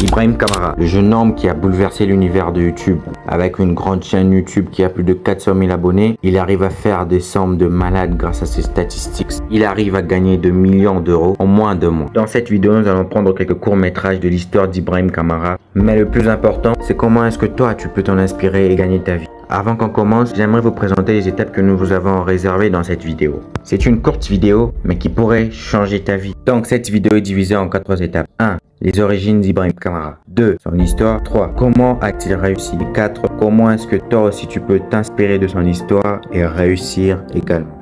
Ibrahim Kamara, le jeune homme qui a bouleversé l'univers de YouTube. Avec une grande chaîne YouTube qui a plus de 400 000 abonnés, il arrive à faire des sommes de malade grâce à ses statistiques. Il arrive à gagner de millions d'euros en moins de mois. Dans cette vidéo, nous allons prendre quelques courts-métrages de l'histoire d'Ibrahim Kamara. Mais le plus important, c'est comment est-ce que toi, tu peux t'en inspirer et gagner ta vie. Avant qu'on commence, j'aimerais vous présenter les étapes que nous vous avons réservées dans cette vidéo. C'est une courte vidéo, mais qui pourrait changer ta vie. Donc cette vidéo est divisée en 4 étapes. 1. Les origines d'Ibrahim Kamara. 2. Son histoire. 3. Comment a-t-il réussi? 4. Comment est-ce que toi aussi tu peux t'inspirer de son histoire et réussir également?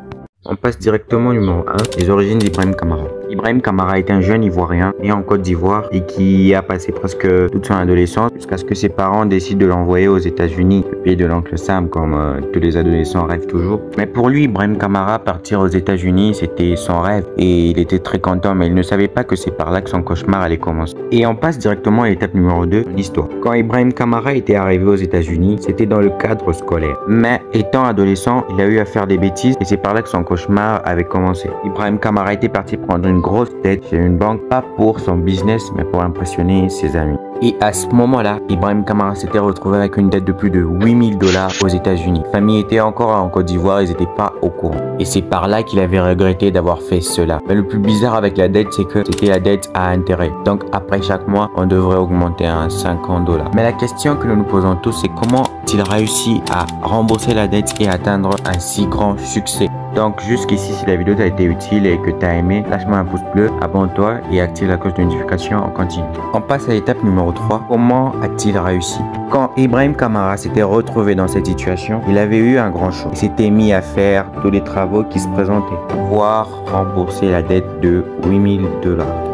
On passe directement au numéro 1, les origines d'Ibrahim Kamara. Ibrahim Kamara est un jeune Ivoirien né en Côte d'Ivoire et qui a passé presque toute son adolescence jusqu'à ce que ses parents décident de l'envoyer aux États-Unis, le pays de l'oncle Sam, comme tous les adolescents rêvent toujours. Mais pour lui, Ibrahim Kamara, partir aux États-Unis, c'était son rêve et il était très content, mais il ne savait pas que c'est par là que son cauchemar allait commencer. Et on passe directement à l'étape numéro 2, l'histoire. Quand Ibrahim Kamara était arrivé aux États-Unis, c'était dans le cadre scolaire. Mais étant adolescent, il a eu à faire des bêtises et c'est par là que son cauchemar avait commencé. Ibrahim Kamara était parti prendre une grosse dette chez une banque, pas pour son business, mais pour impressionner ses amis. Et à ce moment-là, Ibrahim Kamara s'était retrouvé avec une dette de plus de 8000 $ aux États-Unis. Sa famille était encore en Côte d'Ivoire, ils n'étaient pas au courant. Et c'est par là qu'il avait regretté d'avoir fait cela. Mais le plus bizarre avec la dette, c'est que c'était la dette à intérêt. Donc après chaque mois, on devrait augmenter à 50 $. Mais la question que nous nous posons tous, c'est comment a-t-il réussi à rembourser la dette et atteindre un si grand succès? Donc jusqu'ici, si la vidéo t'a été utile et que t'as aimé, lâche-moi un pouce bleu, abonne-toi et active la cloche de notification en continu. On passe à l'étape numéro 3. Comment a-t-il réussi? Quand Ibrahim Kamara s'était retrouvé dans cette situation, il avait eu un grand choc. Il s'était mis à faire tous les travaux qui se présentaient pour pouvoir rembourser la dette de 8000 $.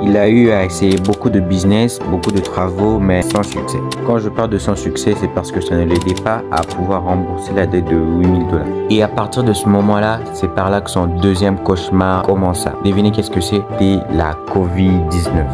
Il a eu à essayer beaucoup de business, beaucoup de travaux, mais sans succès. Quand je parle de sans succès, c'est parce que ça ne l'aidait pas à pouvoir rembourser la dette de 8000 $. Et à partir de ce moment-là, c'est par là que son deuxième cauchemar commença. Devinez qu'est-ce que c'est? C'était la Covid-19.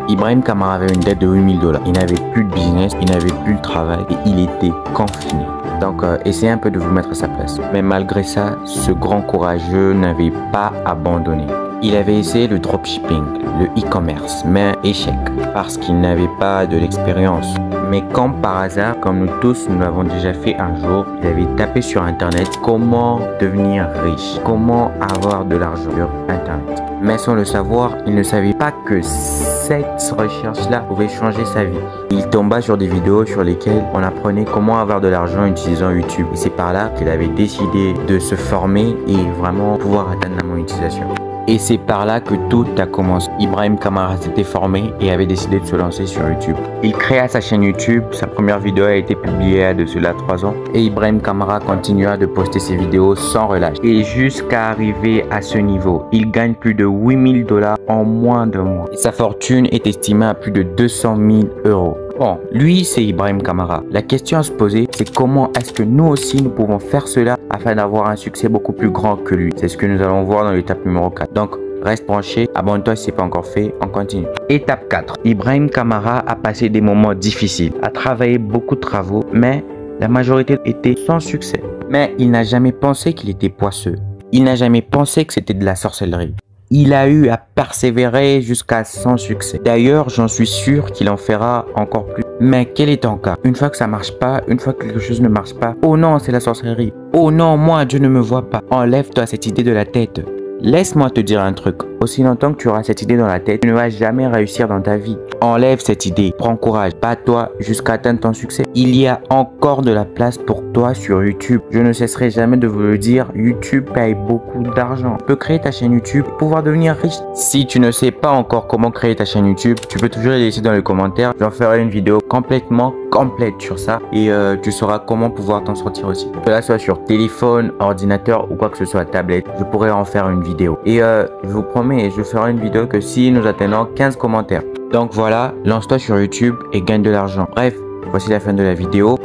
Ibrahim Kamara avait une dette de 8000 $. Il n'avait plus de business, il n'avait plus de travail et il était confiné. Donc essayez un peu de vous mettre à sa place. Mais malgré ça, ce grand courageux n'avait pas abandonné. Il avait essayé le dropshipping, le e-commerce, mais échec, parce qu'il n'avait pas de l'expérience. Mais comme par hasard, comme nous tous nous l'avons déjà fait un jour, il avait tapé sur internet comment devenir riche, comment avoir de l'argent sur internet. Mais sans le savoir, il ne savait pas que cette recherche-là pouvait changer sa vie. Il tomba sur des vidéos sur lesquelles on apprenait comment avoir de l'argent en utilisant YouTube. Et c'est par là qu'il avait décidé de se former et vraiment pouvoir atteindre la monétisation. Et c'est par là que tout a commencé. Ibrahim Kamara s'était formé et avait décidé de se lancer sur YouTube. Il créa sa chaîne YouTube, sa première vidéo a été publiée à de cela 3 ans. Et Ibrahim Kamara continua de poster ses vidéos sans relâche. Et jusqu'à arriver à ce niveau, il gagne plus de 8000 $ en moins d'un mois. Et sa fortune est estimée à plus de 200 000 €. Bon, lui c'est Ibrahim Kamara. La question à se poser, c'est comment est-ce que nous aussi nous pouvons faire cela afin d'avoir un succès beaucoup plus grand que lui. C'est ce que nous allons voir dans l'étape numéro 4. Donc, reste branché, abonne-toi si ce n'est pas encore fait, on continue. Étape 4. Ibrahim Kamara a passé des moments difficiles, a travaillé beaucoup de travaux, mais la majorité était sans succès. Mais il n'a jamais pensé qu'il était poisseux. Il n'a jamais pensé que c'était de la sorcellerie. Il a eu à persévérer jusqu'à son succès. D'ailleurs, j'en suis sûr qu'il en fera encore plus. Mais quel est ton cas? Une fois que ça marche pas, une fois que quelque chose ne marche pas, oh non, c'est la sorcellerie. Oh non, moi, Dieu ne me voit pas. Enlève-toi cette idée de la tête. Laisse-moi te dire un truc. Aussi longtemps que tu auras cette idée dans la tête, tu ne vas jamais réussir dans ta vie. Enlève cette idée. Prends courage. Bats-toi jusqu'à atteindre ton succès. Il y a encore de la place pour toi sur YouTube. Je ne cesserai jamais de vous le dire. YouTube paye beaucoup d'argent. Tu peux créer ta chaîne YouTube et pouvoir devenir riche. Si tu ne sais pas encore comment créer ta chaîne YouTube, tu peux toujours les laisser dans les commentaires. J'en ferai une vidéo complètement complète sur ça et tu sauras comment pouvoir t'en sortir aussi. Que cela soit sur téléphone, ordinateur ou quoi que ce soit, tablette, je pourrais en faire une vidéo. Et je vous promets, je ferai une vidéo que si nous atteignons 15 commentaires. Donc voilà, lance-toi sur YouTube et gagne de l'argent. Bref, voici la fin de la vidéo.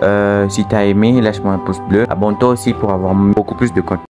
Si tu as aimé, lâche-moi un pouce bleu. Abonne-toi aussi pour avoir beaucoup plus de contenu.